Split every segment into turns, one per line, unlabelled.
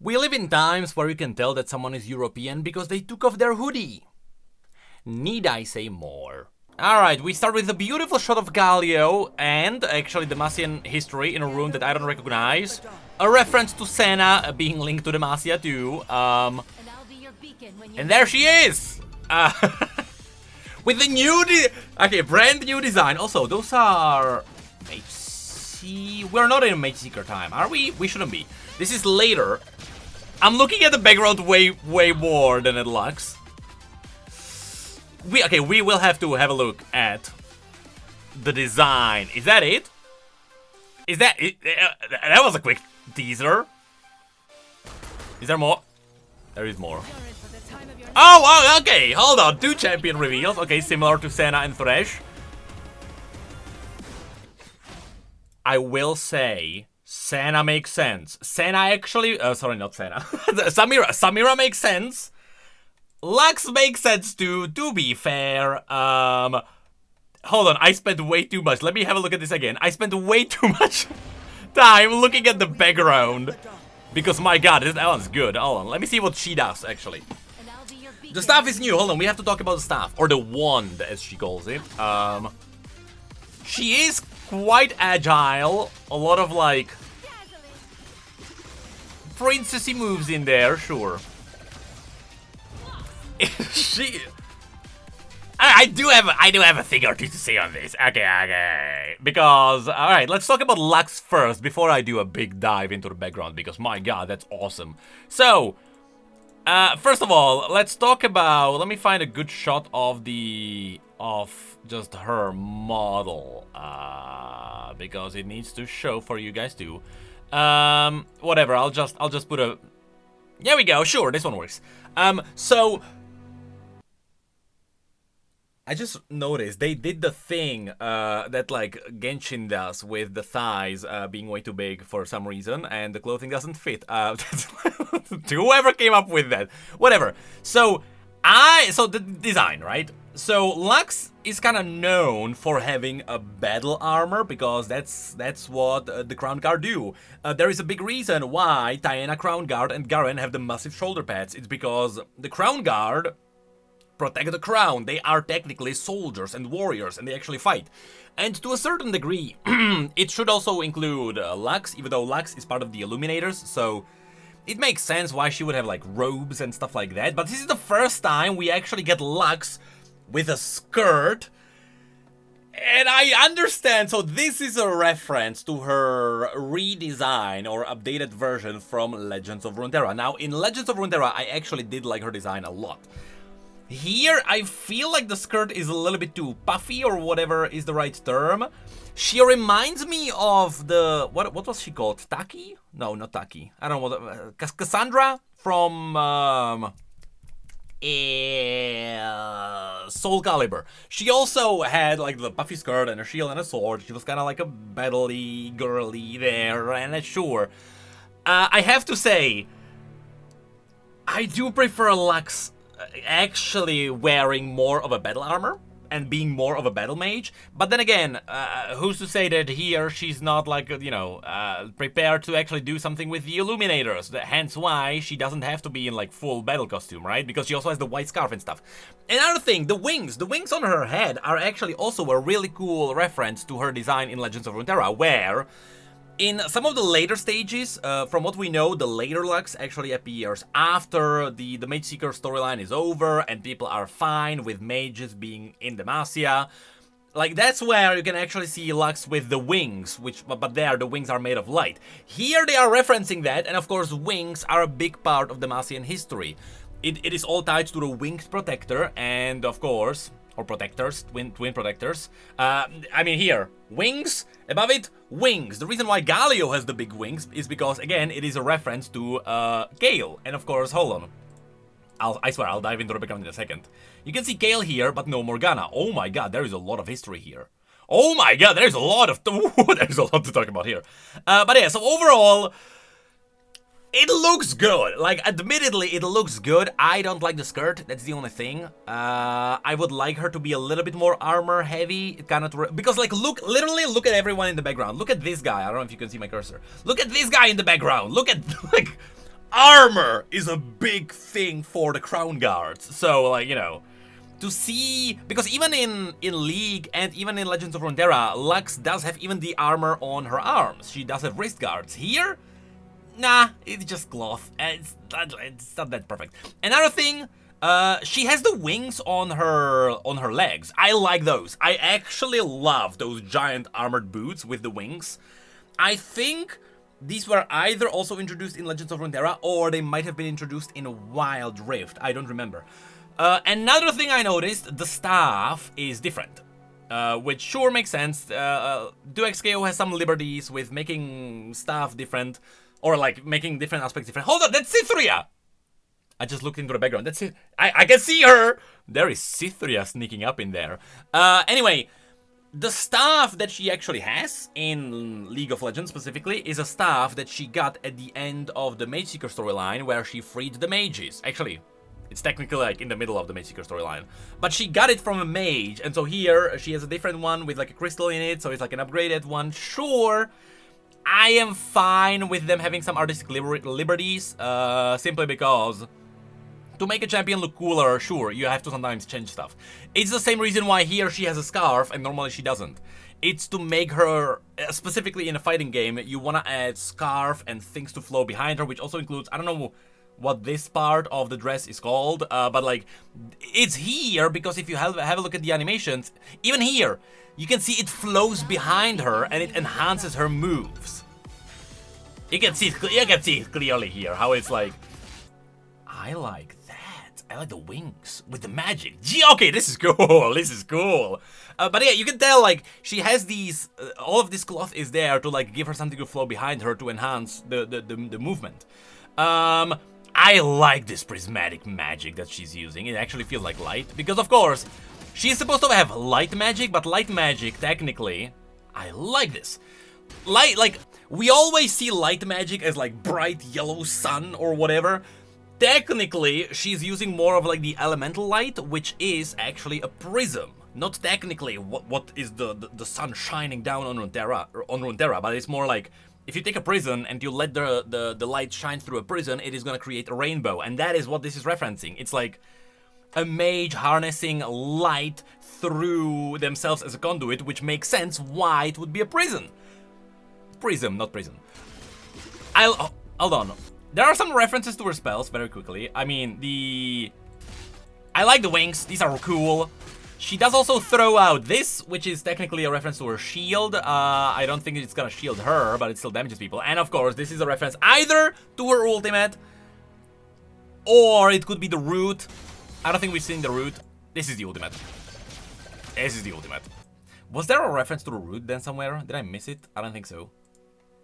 We live in times where you can tell that someone is European because they took off their hoodie. Need I say more? Alright, we start with a beautiful shot of Galio and actually Demacian history in a room that I don't recognize. A reference to Senna being linked to Demacia too. And there she is! With the new brand new design. Also, those are HC. We're not in Mage Seeker time, are we? We shouldn't be. This is later. I'm looking at the background way more than it looks. We will have to have a look at the design. Is that it? Is that it? That was a quick teaser. Is there more? There is more. Oh, okay. Hold on. 2 champion reveals. Okay, similar to Senna and Thresh. I will say Senna makes sense. Senna actually... sorry, not Senna. Samira makes sense. Lux makes sense too, to be fair. Hold on, I spent way too much. Let me have a look at this again. I spent way too much time looking at the background. Because my god, that one's good. Hold on, let me see what she does, actually. The staff is new. Hold on, we have to talk about the staff. Or the wand, as she calls it. She is quite agile. A lot of, like... princessy moves in there, sure. I do have a thing or two to say on this. Okay. Because, alright, let's talk about Lux first before I do a big dive into the background, because my god, that's awesome. So, first of all, let's talk about, let me find a good shot of just her model, because it needs to show for you guys too. Whatever, I'll just put a, there we go, sure, this one works. So, I just noticed they did the thing that like Genshin does with the thighs being way too big for some reason, and the clothing doesn't fit. Whoever came up with that, whatever. So the design, right? So Lux is kind of known for having a battle armor because that's what the Crown Guard do. There is a big reason why Diana, Crown Guard, and Garen have the massive shoulder pads. It's because the Crown Guard protect the crown. They are technically soldiers and warriors, and they actually fight. And to a certain degree, it should also include Lux, even though Lux is part of the Illuminators, so it makes sense why she would have like robes and stuff like that. But this is the first time we actually get Lux with a skirt. And I understand, so this is a reference to her redesign or updated version from Legends of Runeterra. Now, in Legends of Runeterra, I actually did like her design a lot. Here, I feel like the skirt is a little bit too puffy, or whatever is the right term. She reminds me of the... What was she called? Taki? No, not Taki. I don't know what... Cassandra from... Soul Calibur. She also had like the puffy skirt and a shield and a sword. She was kind of like a battle-y, girly there, and sure. I have to say, I do prefer Lux actually wearing more of a battle armor and being more of a battle mage, but then again, who's to say that here she's not like, you know, prepared to actually do something with the Illuminators, hence why she doesn't have to be in like full battle costume, right? Because she also has the white scarf and stuff. Another thing, the wings on her head are actually also a really cool reference to her design in Legends of Runeterra, where in some of the later stages, from what we know, the later Lux actually appears after the Mage Seeker storyline is over and people are fine with mages being in Demacia. Like, that's where you can actually see Lux with the wings, but there the wings are made of light. Here they are referencing that, and of course wings are a big part of Demacian history. It is all tied to the Winged Protector, and of course... or protectors, twin protectors. I mean here, wings, above it, wings. The reason why Galio has the big wings is because, again, it is a reference to Gale. And of course, hold on. I swear, I'll dive into the background in a second. You can see Gale here, but no Morgana. Oh my god, there is a lot of history here. Oh my god, there's a lot of... there's a lot to talk about here. But yeah, so overall... it looks good. Like, admittedly, it looks good. I don't like the skirt. That's the only thing. I would like her to be a little bit more armor heavy. Kind of because, like, literally look at everyone in the background. Look at this guy. I don't know if you can see my cursor. Look at this guy in the background. Look at, like, armor is a big thing for the crown guards. So, like, you know, to see, because even in League and even in Legends of Runeterra, Lux does have even the armor on her arms. She does have wrist guards. Here, nah, it's just cloth. It's not that perfect. Another thing, she has the wings on her legs. I like those. I actually love those giant armored boots with the wings. I think these were either also introduced in Legends of Runeterra or they might have been introduced in Wild Rift. I don't remember. Another thing I noticed, the staff is different. Which sure makes sense. DuXKO has some liberties with making staff different. Or like making different aspects different. Hold on, that's Cytheria! I just looked into the background. That's it. I can see her! There is Cytheria sneaking up in there. Anyway, the staff that she actually has, in League of Legends specifically, is a staff that she got at the end of the Mageseeker storyline, where she freed the mages. Actually, it's technically like in the middle of the Mageseeker storyline. But she got it from a mage, and so here she has a different one with like a crystal in it, so it's like an upgraded one. Sure, I am fine with them having some artistic liberties, simply because to make a champion look cooler, sure, you have to sometimes change stuff. It's the same reason why here she has a scarf and normally she doesn't. It's to make her, specifically in a fighting game, you want to add scarf and things to flow behind her, which also includes, I don't know what this part of the dress is called, but like, it's here because if you have a look at the animations, even here, you can see it flows behind her and it enhances her moves. You can see it clearly here, how it's like, I like that. I like the wings with the magic. Gee, okay, this is cool. This is cool. But yeah, you can tell, like, she has these, all of this cloth is there to, like, give her something to flow behind her to enhance the movement. I like this prismatic magic that she's using. It actually feels like light, because of course, she's supposed to have light magic, but light magic, technically, I like this. Light, like, we always see light magic as, like, bright yellow sun or whatever. Technically, she's using more of like the elemental light, which is actually a prism. Not technically what is the sun shining down on Runeterra, but it's more like if you take a prism and you let the light shine through a prism, it is gonna create a rainbow, and that is what this is referencing. It's like a mage harnessing light through themselves as a conduit, which makes sense why it would be a prism. Prism, not prison. Hold on. There are some references to her spells, very quickly. I mean, I like the wings, these are cool. She does also throw out this, which is technically a reference to her shield. I don't think it's gonna shield her, but it still damages people. And of course, this is a reference either to her ultimate, or it could be the root. I don't think we've seen the root. This is the ultimate. This is the ultimate. Was there a reference to the root then somewhere? Did I miss it? I don't think so.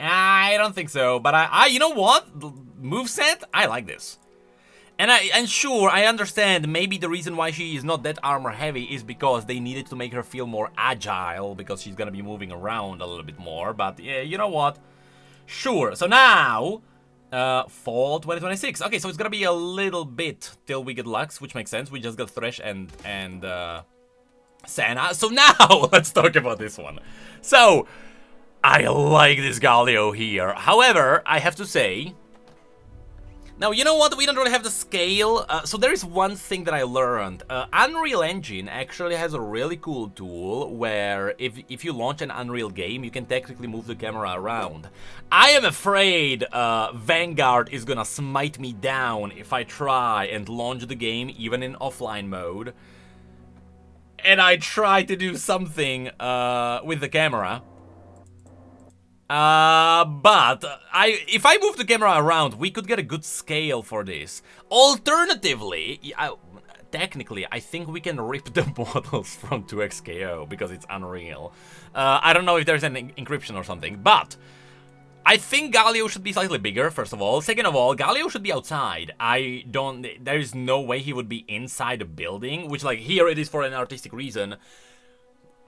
I don't think so, but you know what? The moveset, I like this. And sure, I understand maybe the reason why she is not that armor heavy is because they needed to make her feel more agile, because she's gonna be moving around a little bit more, but yeah, you know what? Sure, so now, fall 2026. Okay, so it's gonna be a little bit till we get Lux, which makes sense. We just got Thresh and Senna. So now, let's talk about this one. So, I like this Galio here. However, I have to say, now, you know what? We don't really have the scale. So there is one thing that I learned. Unreal Engine actually has a really cool tool where if you launch an Unreal game, you can technically move the camera around. I am afraid Vanguard is gonna smite me down if I try and launch the game even in offline mode. And I try to do something with the camera. But if I move the camera around, we could get a good scale for this. Alternatively, technically, I think we can rip the models from 2XKO because it's Unreal. I don't know if there's an encryption or something, but I think Galio should be slightly bigger, first of all. Second of all, Galio should be outside. There is no way he would be inside a building, which, like, here it is for an artistic reason.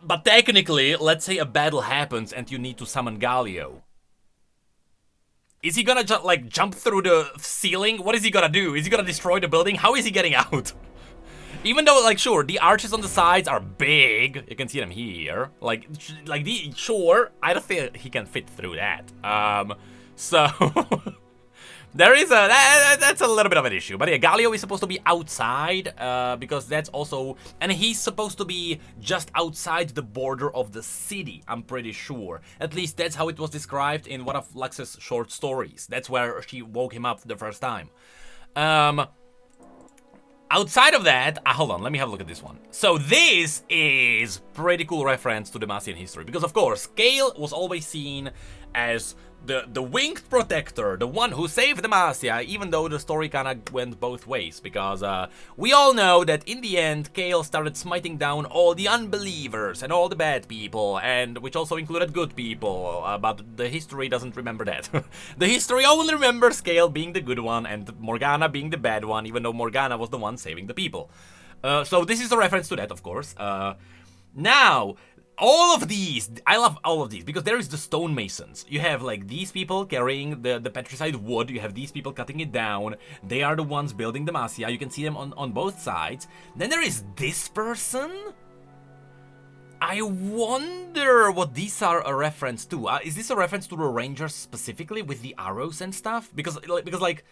But technically, let's say a battle happens and you need to summon Galio. Is he gonna jump through the ceiling? What is he gonna do? Is he gonna destroy the building? How is he getting out? Even though, like, sure, the arches on the sides are big. You can see them here. Sure, I don't think he can fit through that. So... There is that's a little bit of an issue. But yeah, Galio is supposed to be outside, because that's also, and he's supposed to be just outside the border of the city, I'm pretty sure. At least that's how it was described in one of Lux's short stories. That's where she woke him up the first time. Outside of that, hold on, let me have a look at this one. So this is pretty cool reference to Demacian history, because of course, Gale was always seen as the winged protector, the one who saved Demacia, even though the story kinda went both ways, because we all know that in the end, Gale started smiting down all the unbelievers and all the bad people, and which also included good people, but the history doesn't remember that. The history only remembers Gale being the good one and Morgana being the bad one, even though Morgana was the one saving the people. So this is a reference to that, of course. Now, all of these, I love all of these, because there is the stonemasons. You have like these people carrying the petrified wood, you have these people cutting it down, they are the ones building Demacia, you can see them on both sides. Then there is this person. I wonder what these are a reference to. Is this a reference to the Rangers specifically with the arrows and stuff? Because like,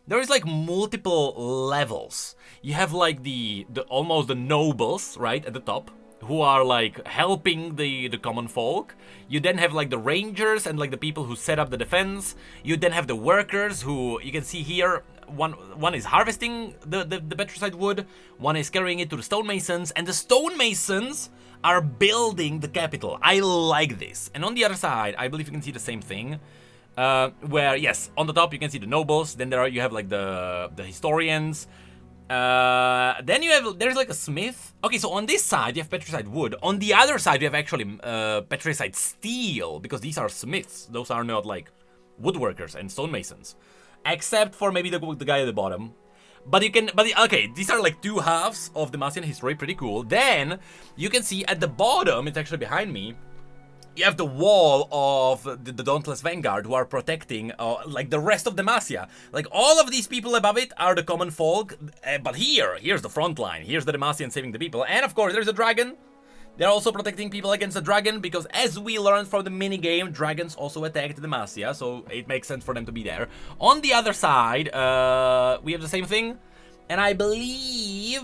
there is like multiple levels. You have like the almost the nobles, right, at the top, who are like helping the common folk. You then have like the rangers and like the people who set up the defense. You then have the workers who, you can see here, one is harvesting the petrified wood, one is carrying it to the stonemasons, and the stonemasons are building the capital. I like this. And on the other side, I believe you can see the same thing. Where, yes, on the top you can see the nobles, then you have like the historians. Then there's like a smith. Okay, so on this side you have petrified wood. On the other side you have actually petrified steel, because these are smiths. Those are not like woodworkers and stonemasons, except for maybe the guy at the bottom. But okay, these are like two halves of the Demacian history, pretty cool. Then you can see at the bottom, it's actually behind me, you have the wall of the Dauntless Vanguard who are protecting like the rest of Demacia. Like all of these people above it are the common folk, but here's the front line. Here's the Demacian saving the people. And of course there's a dragon. They're also protecting people against the dragon, because as we learned from the minigame, dragons also attacked Demacia, so it makes sense for them to be there. On the other side, we have the same thing, and I believe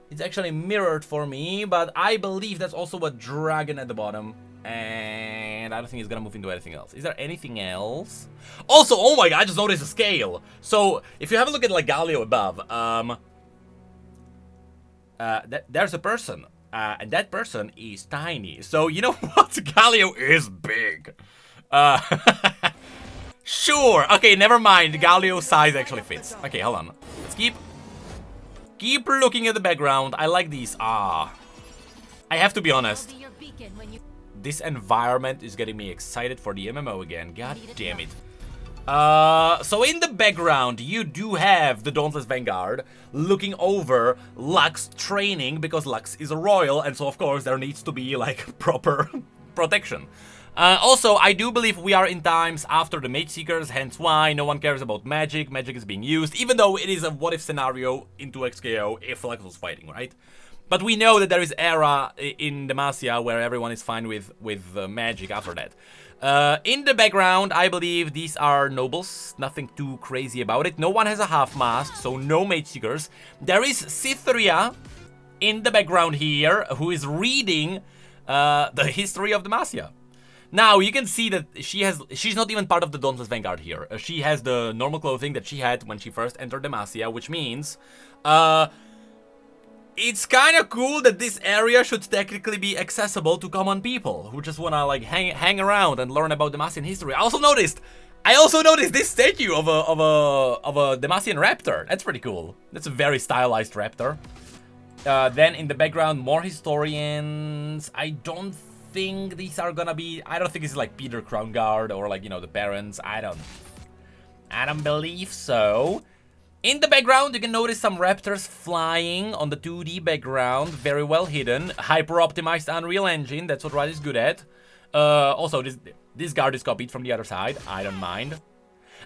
it's actually mirrored for me, but I believe that's also a dragon at the bottom. And I don't think it's gonna move into anything else. Is there anything else? Also, oh my god, I just noticed the scale. So, if you have a look at like Galio above, there's a person. And that person is tiny. So, you know what? Galio is big. Sure. Okay, never mind. Galio's size actually fits. Okay, hold on. Let's keep looking at the background. I like these. I have to be honest. This environment is getting me excited for the MMO again. God damn it. So in the background, you do have the Dauntless Vanguard looking over Lux training, because Lux is a royal, and so of course there needs to be like proper protection. Also, I do believe we are in times after the Mage Seekers, hence why no one cares about magic. Magic is being used, even though it is a what-if scenario into XKO if Lux was fighting, right? But we know that there is era in Demacia where everyone is fine with magic after that. In the background, I believe these are nobles. Nothing too crazy about it. No one has a half mask, so no Mage Seekers. There is Cytheria in the background here, who is reading the history of Demacia. Now, you can see that she's not even part of the Dauntless Vanguard here. She has the normal clothing that she had when she first entered Demacia, which means it's kind of cool that this area should technically be accessible to common people who just wanna like hang around and learn about Demacian history. I also noticed this statue of a Demacian raptor. That's pretty cool. That's a very stylized raptor. Then in the background, more historians. I don't think these are gonna be. I don't think it's like Peter Crownguard or like, you know, the Barons. I don't believe so. In the background, you can notice some raptors flying on the 2D background, very well hidden. Hyper-optimized Unreal Engine, that's what Riot is good at. Also, this guard is copied from the other side, I don't mind.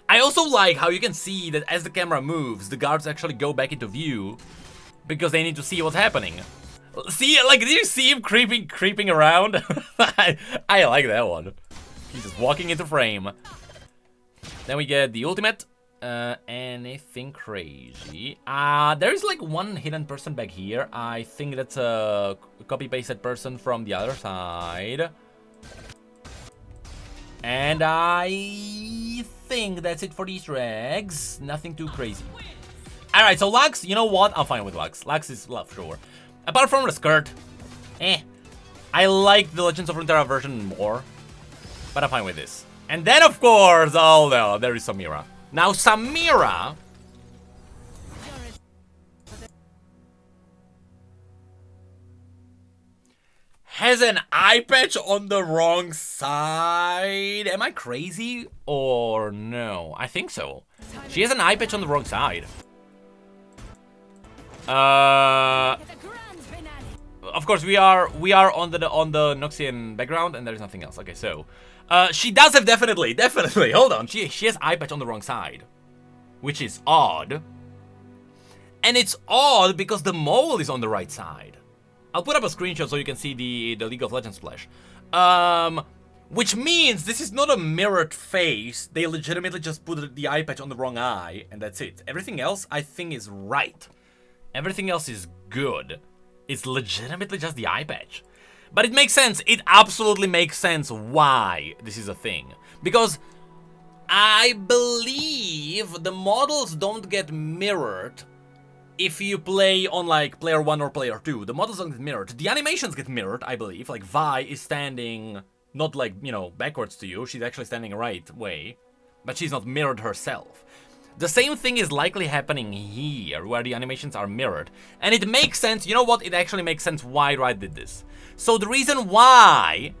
I also like how you can see that as the camera moves, the guards actually go back into view, because they need to see what's happening. See, like, did you see him creeping around? I like that one. He's just walking into frame. Then we get the ultimate. Anything crazy? There is like one hidden person back here. I think that's a copy-pasted person from the other side. And I think that's it for these eggs. Nothing too crazy. Alright, so Lux, you know what? I'm fine with Lux. Lux is love, sure. Apart from the skirt, I like the Legends of Runeterra version more. But I'm fine with this. And then, of course, oh no, there is Samira. Now, Samira has an eye patch on the wrong side. Am I crazy or no? I think so. She has an eye patch on the wrong side. Of course, we are on the Noxian background, and there is nothing else. Okay, so she does have definitely. Hold on, she has eye patch on the wrong side, which is odd. And it's odd because the mole is on the right side. I'll put up a screenshot so you can see the League of Legends splash. Which means this is not a mirrored face. They legitimately just put the eye patch on the wrong eye, and that's it. Everything else, I think, is right. Everything else is good. It's legitimately just the eye patch. But it makes sense. It absolutely makes sense why this is a thing. Because I believe the models don't get mirrored if you play on like player 1 or player 2. The models don't get mirrored. The animations get mirrored, I believe. Like Vi is standing not like, you know, backwards to you. She's actually standing right way. But she's not mirrored herself. The same thing is likely happening here, where the animations are mirrored. And it makes sense, you know what, it actually makes sense why Riot did this. So the reason why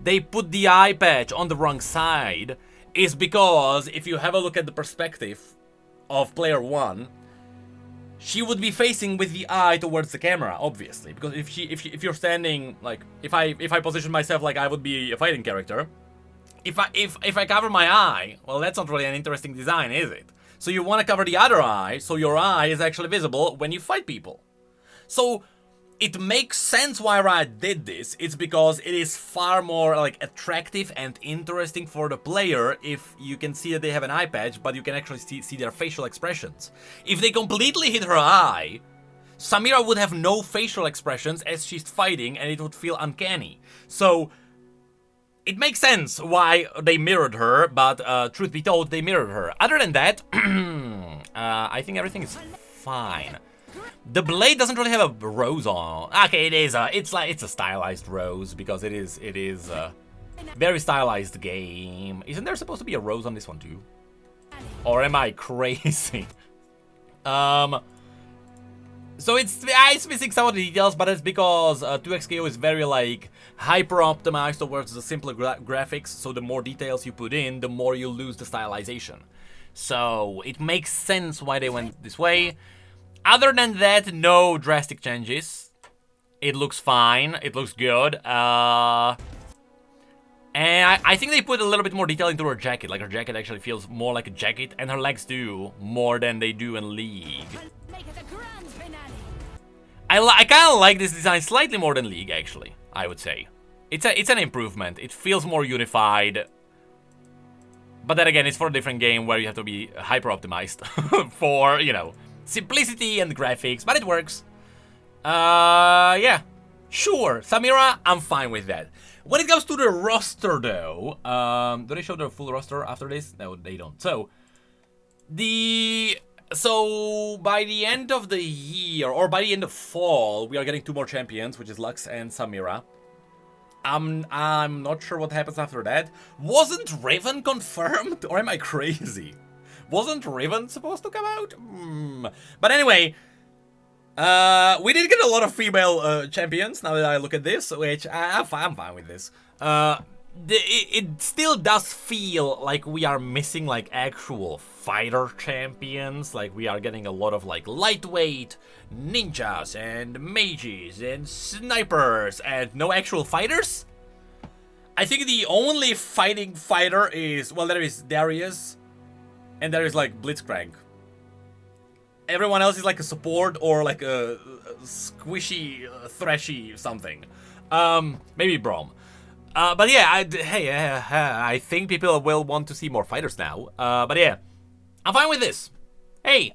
they put the eye patch on the wrong side is because if you have a look at the perspective of player 1, she would be facing with the eye towards the camera, obviously. Because if you're standing, like, if I position myself like I would be a fighting character, if I cover my eye, well, that's not really an interesting design, is it? So you want to cover the other eye, so your eye is actually visible when you fight people. So it makes sense why Riot did this. It's because it is far more like attractive and interesting for the player if you can see that they have an eye patch, but you can actually see their facial expressions. If they completely hid her eye, Samira would have no facial expressions as she's fighting, and it would feel uncanny. So it makes sense why they mirrored her, but truth be told, they mirrored her. Other than that, I think everything is fine. The blade doesn't really have a rose on. Okay, it is. It's a stylized rose because it is a very stylized game. Isn't there supposed to be a rose on this one too? Or am I crazy? So it's missing some of the details, but it's because 2xKO is very like hyper optimized towards the simpler graphics. So the more details you put in, the more you lose the stylization. So it makes sense why they went this way. Other than that, no drastic changes. It looks fine. It looks good. And I think they put a little bit more detail into her jacket. Like her jacket actually feels more like a jacket, and her legs do more than they do in League. I kind of like this design slightly more than League, actually, I would say. It's an improvement. It feels more unified. But then again, it's for a different game where you have to be hyper-optimized for, you know, simplicity and graphics, but it works. Yeah. Sure, Samira, I'm fine with that. When it comes to the roster, though, do they show the full roster after this? No, they don't. So by the end of the year, or by the end of fall, we are getting 2 more champions, which is Lux and Samira. I'm not sure what happens after that. Wasn't Riven confirmed? Or am I crazy? Wasn't Riven supposed to come out? But anyway, we did get a lot of female champions, now that I look at this, which I'm fine with this. It still does feel like we are missing like actual fighter champions. Like we are getting a lot of like lightweight ninjas and mages and snipers and no actual fighters. I think the only fighting fighter is, well, there is Darius and there is like Blitzcrank. Everyone else is like a support or like a squishy, thrashy something. Maybe Braum. But yeah, I think people will want to see more fighters now. But yeah, I'm fine with this. Hey,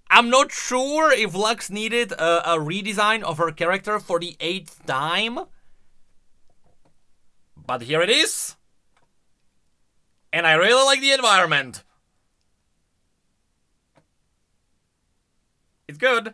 I'm not sure if Lux needed a redesign of her character for the 8th time. But here it is. And I really like the environment. It's good.